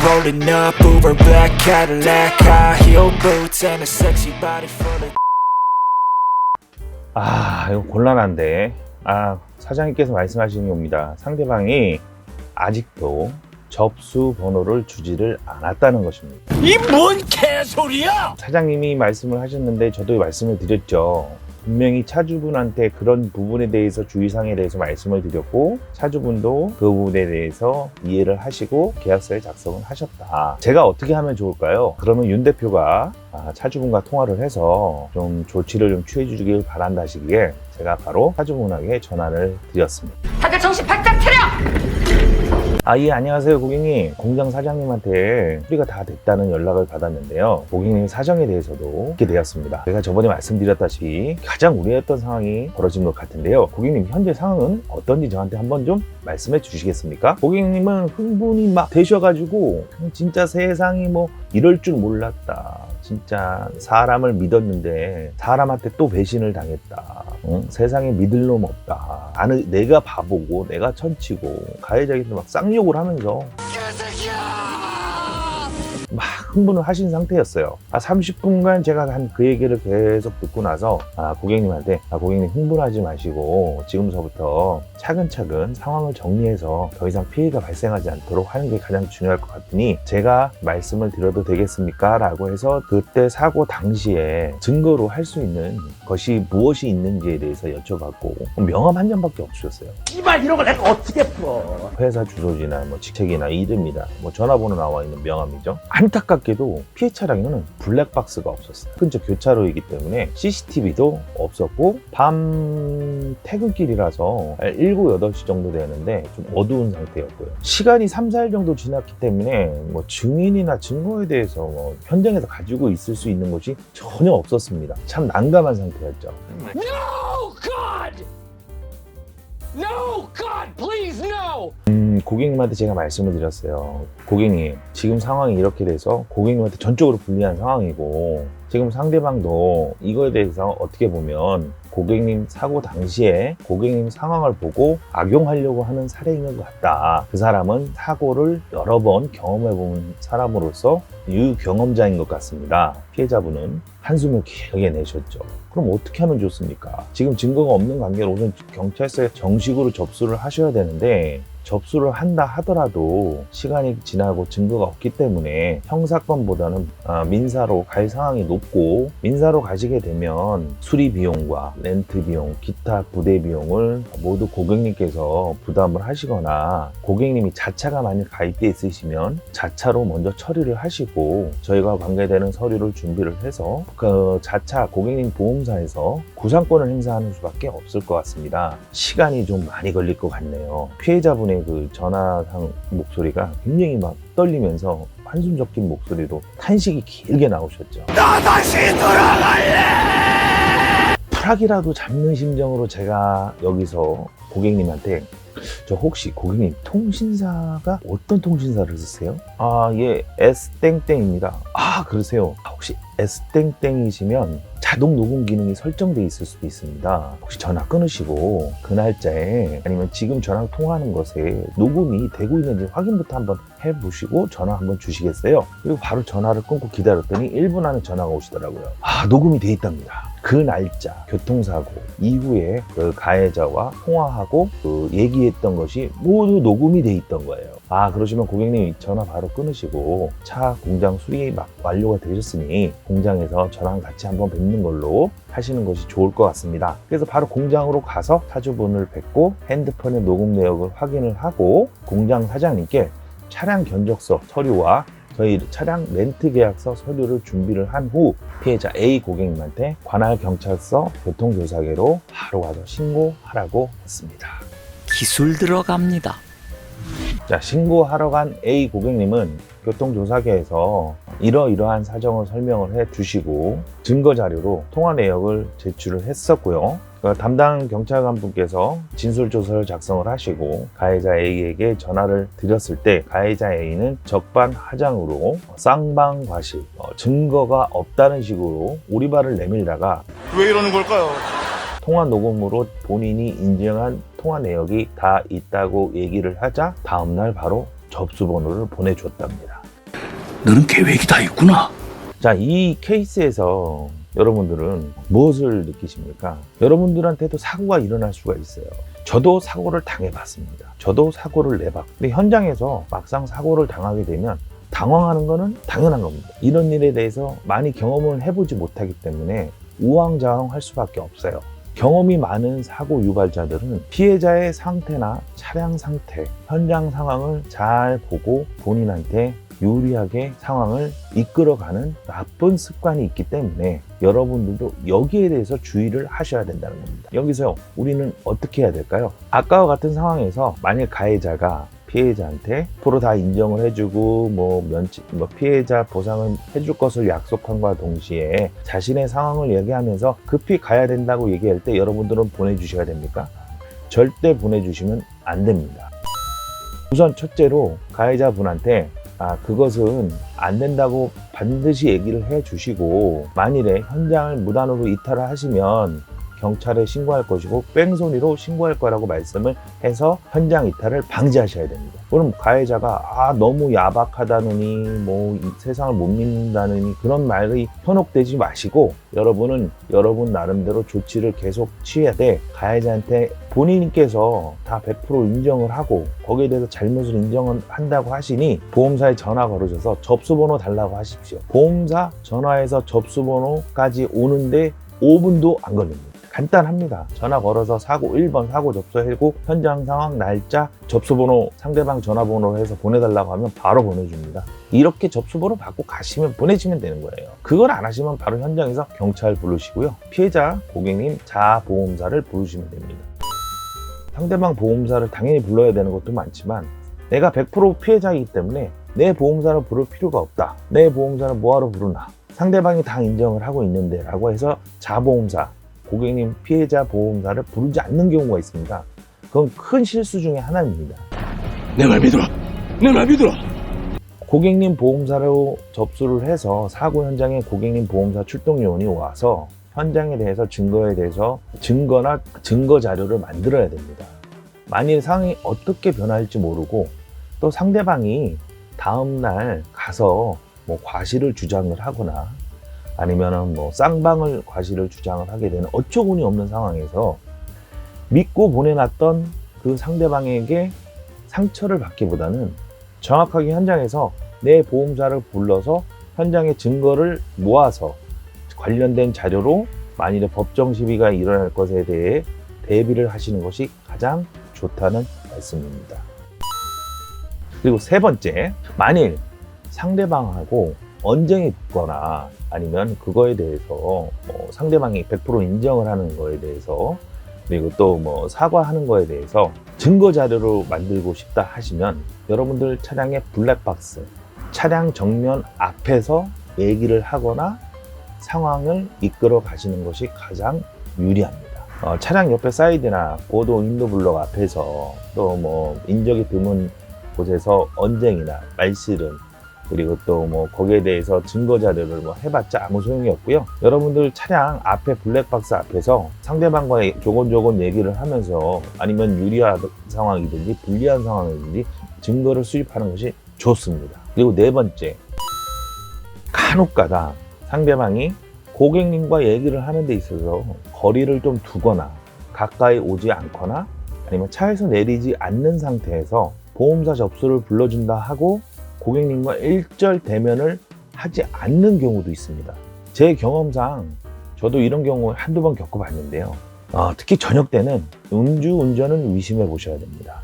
rolling up Uber black Cadillac, high heel boots and a sexy body full of. 이거 곤란한데. 사장님께서 말씀하시는 겁니다. 상대방이 아직도 접수 번호를 주지를 않았다는 것입니다. 이 뭔 개소리야! 사장님이 말씀을 하셨는데 저도 말씀을 드렸죠. 분명히 차주분한테 그런 부분에 대해서 주의사항에 대해서 말씀을 드렸고, 차주분도 그 부분에 대해서 이해를 하시고 계약서에 작성을 하셨다. 제가 어떻게 하면 좋을까요? 그러면 윤 대표가 차주분과 통화를 해서 좀 조치를 좀 취해 주길 바란다 하시기에 제가 바로 차주분에게 전화를 드렸습니다. 다들 정신 바짝 차려! 예, 안녕하세요 고객님. 공장 사장님한테 수리가 다 됐다는 연락을 받았는데요, 고객님 사정에 대해서도 이렇게 되었습니다. 제가 저번에 말씀드렸다시피 가장 우려했던 상황이 벌어진 것 같은데요, 고객님 현재 상황은 어떤지 저한테 한번 좀 말씀해 주시겠습니까? 고객님은 흥분이 막 되셔가지고 진짜 세상이 뭐 이럴 줄 몰랐다, 진짜 사람을 믿었는데 사람한테 또 배신을 당했다, 세상에 믿을 놈 없다, 내가 바보고 내가 천치고, 가해자에게서 막 쌍욕을 하면서 막 흥분을 하신 상태였어요. 30분간 제가 한 그 얘기를 계속 듣고 나서 고객님한테 고객님 흥분하지 마시고 지금서부터 차근차근 상황을 정리해서 더 이상 피해가 발생하지 않도록 하는 게 가장 중요할 것 같으니 제가 말씀을 드려도 되겠습니까? 라고 해서 그때 사고 당시에 증거로 할 수 있는 것이 무엇이 있는지에 대해서 여쭤봤고, 명함 한 장밖에 없으셨어요. 이발 이런 걸 내가 어떻게 풀어? 회사 주소지나 뭐 직책이나 이름이나 뭐 전화번호 나와 있는 명함이죠. 안타깝게도 피해 차량에는 블랙박스가 없었어요. 근처 교차로이기 때문에 CCTV도 없었고, 밤 퇴근길이라서 7, 8시 정도 되는데 좀 어두운 상태였고요. 시간이 3, 4일 정도 지났기 때문에 뭐 증인이나 증거에 대해서 뭐 현장에서 가지고 있을 수 있는 것이 전혀 없었습니다. 참 난감한 상태였죠. No God! No God, please no! 고객님한테 제가 말씀을 드렸어요. 고객님, 지금 상황이 이렇게 돼서 고객님한테 전적으로 불리한 상황이고, 지금 상대방도 이거에 대해서 어떻게 보면 고객님 사고 당시에 고객님 상황을 보고 악용하려고 하는 사례인 것 같다. 그 사람은 사고를 여러 번 경험해본 사람으로서 유경험자인 것 같습니다. 피해자분은 한숨을 길게 내셨죠. 그럼 어떻게 하면 좋습니까? 지금 증거가 없는 관계로 우선 경찰서에 정식으로 접수를 하셔야 되는데, 접수를 한다 하더라도 시간이 지나고 증거가 없기 때문에 형사건보다는 민사로 갈 상황이 높고, 민사로 가시게 되면 수리 비용과 렌트 비용, 기타 부대 비용을 모두 고객님께서 부담을 하시거나, 고객님이 자차가 만약 가입돼 있으시면 자차로 먼저 처리를 하시고 저희가 관계되는 서류를 준비를 해서 그 자차 고객님 보험사에서 구상권을 행사하는 수밖에 없을 것 같습니다. 시간이 좀 많이 걸릴 것 같네요. 피해자분의 그 전화상 목소리가 굉장히 막 떨리면서 한숨 적힌 목소리로 탄식이 길게 나오셨죠. 나 다시 돌아갈래! 프락이라도 잡는 심정으로 제가 여기서 고객님한테, 저 혹시 고객님 통신사가 어떤 통신사를 쓰세요? 예, S땡땡입니다. 그러세요? 혹시 S땡땡이시면 자동 녹음 기능이 설정되어 있을 수도 있습니다. 혹시 전화 끊으시고 그 날짜에 아니면 지금 저랑 통화하는 것에 녹음이 되고 있는지 확인부터 한번 해보시고 전화 한번 주시겠어요? 그리고 바로 전화를 끊고 기다렸더니 1분 안에 전화가 오시더라고요. 녹음이 돼 있답니다. 그 날짜, 교통사고 이후에 그 가해자와 통화하고 그 얘기했던 것이 모두 녹음이 돼 있던 거예요. 그러시면 고객님 전화 바로 끊으시고 차 공장 수리 막 완료가 되셨으니 공장에서 저랑 같이 한번 뵙는 걸로 하시는 것이 좋을 것 같습니다. 그래서 바로 공장으로 가서 차주분을 뵙고 핸드폰의 녹음 내역을 확인을 하고 공장 사장님께 차량 견적서 서류와 저희 차량 렌트 계약서 서류를 준비를 한 후 피해자 A 고객님한테 관할 경찰서 교통조사계로 바로 가서 신고하라고 했습니다. 기술 들어갑니다. 자, 신고하러 간 A 고객님은 교통조사계에서 이러이러한 사정을 설명을 해 주시고 증거 자료로 통화 내역을 제출을 했었고요. 담당 경찰관분께서 진술조서를 작성을 하시고 가해자 A에게 전화를 드렸을 때 가해자 A는 적반하장으로 쌍방과실, 증거가 없다는 식으로 오리발을 내밀다가 왜 이러는 걸까요? 통화 녹음으로 본인이 인정한 통화 내역이 다 있다고 얘기를 하자 다음날 바로 접수번호를 보내줬답니다. 너는 계획이 다 있구나. 자, 이 케이스에서 여러분들은 무엇을 느끼십니까? 여러분들한테도 사고가 일어날 수가 있어요. 저도 사고를 당해봤습니다. 저도 사고를 내봤고, 근데 현장에서 막상 사고를 당하게 되면 당황하는 거는 당연한 겁니다. 이런 일에 대해서 많이 경험을 해보지 못하기 때문에 우왕좌왕할 수밖에 없어요. 경험이 많은 사고 유발자들은 피해자의 상태나 차량 상태, 현장 상황을 잘 보고 본인한테 유리하게 상황을 이끌어가는 나쁜 습관이 있기 때문에 여러분들도 여기에 대해서 주의를 하셔야 된다는 겁니다. 여기서 우리는 어떻게 해야 될까요? 아까와 같은 상황에서 만약 가해자가 피해자한테 프로 다 인정을 해주고 피해자 보상을 해줄 것을 약속한과 동시에 자신의 상황을 얘기하면서 급히 가야 된다고 얘기할 때 여러분들은 보내주셔야 됩니까? 절대 보내주시면 안 됩니다. 우선 첫째로 가해자분한테 그것은 안 된다고 반드시 얘기를 해 주시고, 만일에 현장을 무단으로 이탈을 하시면 경찰에 신고할 것이고 뺑소니로 신고할 거라고 말씀을 해서 현장 이탈을 방지하셔야 됩니다. 그럼 가해자가 너무 야박하다느니 이 세상을 못 믿는다느니 그런 말이 현혹되지 마시고, 여러분은 여러분 나름대로 조치를 계속 취해야 가해자한테 본인께서 다 100% 인정을 하고 거기에 대해서 잘못을 인정을 한다고 하시니 보험사에 전화 걸으셔서 접수번호 달라고 하십시오. 보험사 전화해서 접수번호까지 오는데 5분도 안 걸립니다. 간단합니다. 전화 걸어서 1번 사고 접수하고 현장 상황, 날짜, 접수번호, 상대방 전화번호로 해서 보내달라고 하면 바로 보내줍니다. 이렇게 접수번호 받고 가시면 보내시면 되는 거예요. 그걸 안 하시면 바로 현장에서 경찰 부르시고요. 피해자 고객님 자보험사를 부르시면 됩니다. 상대방 보험사를 당연히 불러야 되는 것도 많지만 내가 100% 피해자이기 때문에 내 보험사를 부를 필요가 없다. 내 보험사를 뭐하러 부르나? 상대방이 다 인정을 하고 있는데 라고 해서 자보험사, 고객님 피해자 보험사를 부르지 않는 경우가 있습니다. 그건 큰 실수 중에 하나입니다. 내 말 믿어라. 내 말 믿어라. 고객님 보험사로 접수를 해서 사고 현장에 고객님 보험사 출동 요원이 와서 현장에 대해서 증거에 대해서 증거나 증거 자료를 만들어야 됩니다. 만일 상황이 어떻게 변할지 모르고 또 상대방이 다음날 가서 과실을 주장을 하거나 아니면은 쌍방을 과실을 주장을 하게 되는 어처구니 없는 상황에서 믿고 보내놨던 그 상대방에게 상처를 받기보다는 정확하게 현장에서 내 보험사를 불러서 현장의 증거를 모아서 관련된 자료로 만일에 법정 시비가 일어날 것에 대해 대비를 하시는 것이 가장 좋다는 말씀입니다. 그리고 세 번째, 만일 상대방하고 언쟁이 붙거나 아니면 그거에 대해서 상대방이 100% 인정을 하는 거에 대해서 그리고 또 사과하는 거에 대해서 증거 자료로 만들고 싶다 하시면 여러분들 차량의 블랙박스, 차량 정면 앞에서 얘기를 하거나 상황을 이끌어 가시는 것이 가장 유리합니다. 차량 옆에 사이드나 보도 인도블럭 앞에서 또 인적이 드문 곳에서 언쟁이나 말씨름 그리고 또 거기에 대해서 증거 자료를 해봤자 아무 소용이 없고요. 여러분들 차량 앞에 블랙박스 앞에서 상대방과 조곤조곤 얘기를 하면서 아니면 유리한 상황이든지 불리한 상황이든지 증거를 수집하는 것이 좋습니다. 그리고 네 번째, 간혹가다 상대방이 고객님과 얘기를 하는 데 있어서 거리를 좀 두거나 가까이 오지 않거나 아니면 차에서 내리지 않는 상태에서 보험사 접수를 불러준다 하고 고객님과 일절 대면을 하지 않는 경우도 있습니다. 제 경험상 저도 이런 경우 한두 번 겪어봤는데요. 특히 저녁 때는 음주운전은 의심해 보셔야 됩니다.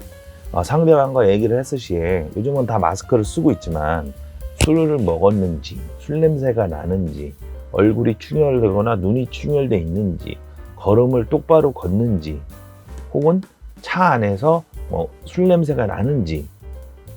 상대방과 얘기를 했을 시에 요즘은 다 마스크를 쓰고 있지만 술을 먹었는지, 술 냄새가 나는지, 얼굴이 충혈되거나 눈이 충혈돼 있는지, 걸음을 똑바로 걷는지, 혹은 차 안에서 술 냄새가 나는지에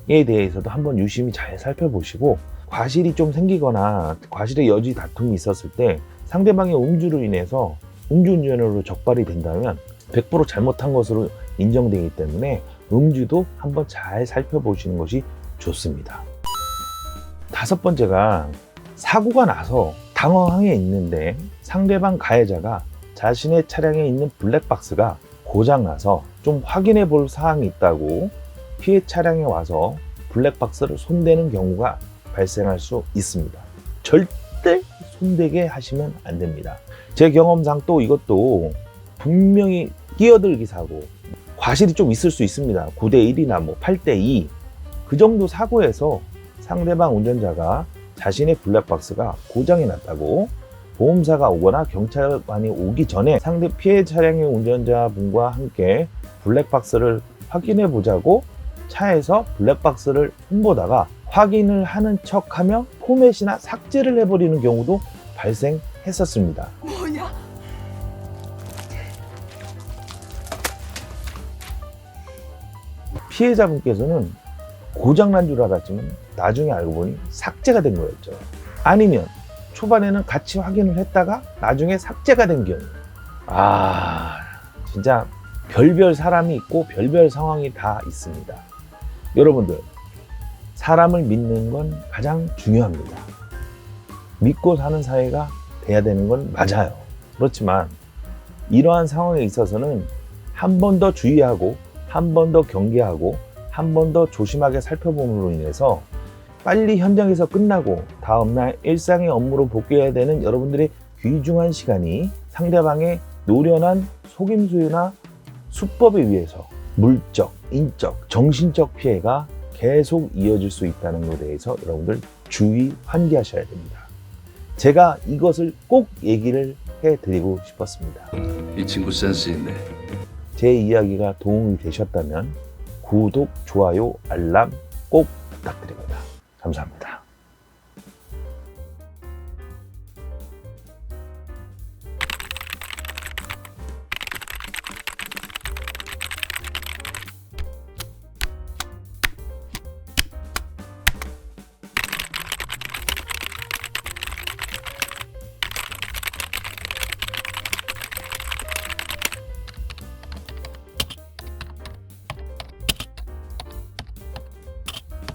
대해서도 한번 유심히 잘 살펴보시고, 과실이 좀 생기거나 과실의 여지 다툼이 있었을 때 상대방의 음주로 인해서 음주운전으로 적발이 된다면 100% 잘못한 것으로 인정되기 때문에 음주도 한번 잘 살펴보시는 것이 좋습니다. 다섯 번째가, 사고가 나서 당황해 있는데 상대방 가해자가 자신의 차량에 있는 블랙박스가 고장나서 좀 확인해 볼 사항이 있다고 피해 차량에 와서 블랙박스를 손대는 경우가 발생할 수 있습니다. 절대 손대게 하시면 안 됩니다. 제 경험상 또 이것도 분명히 끼어들기 사고, 과실이 좀 있을 수 있습니다. 9대1이나 뭐 8대2 그 정도 사고에서 상대방 운전자가 자신의 블랙박스가 고장이 났다고 보험사가 오거나 경찰관이 오기 전에 상대 피해 차량의 운전자분과 함께 블랙박스를 확인해 보자고 차에서 블랙박스를 손보다가 확인을 하는 척하며 포맷이나 삭제를 해버리는 경우도 발생했었습니다. 뭐야? 피해자분께서는 고장난 줄 알았지만 나중에 알고 보니 삭제가 된 거였죠. 아니면 초반에는 같이 확인을 했다가 나중에 삭제가 된 경우. 진짜 별별 사람이 있고 별별 상황이 다 있습니다. 여러분들, 사람을 믿는 건 가장 중요합니다. 믿고 사는 사회가 돼야 되는 건 맞아요. 그렇지만 이러한 상황에 있어서는 한 번 더 주의하고 한 번 더 경계하고 한 번 더 조심하게 살펴봄으로 인해서 빨리 현장에서 끝나고 다음날 일상의 업무로 복귀해야 되는 여러분들의 귀중한 시간이 상대방의 노련한 속임수나 수법에 의해서 물적, 인적, 정신적 피해가 계속 이어질 수 있다는 것에 대해서 여러분들 주의 환기하셔야 됩니다. 제가 이것을 꼭 얘기를 해드리고 싶었습니다. 이 친구 센스 있네. 제 이야기가 도움이 되셨다면 구독, 좋아요, 알람 꼭 부탁드립니다. 감사합니다.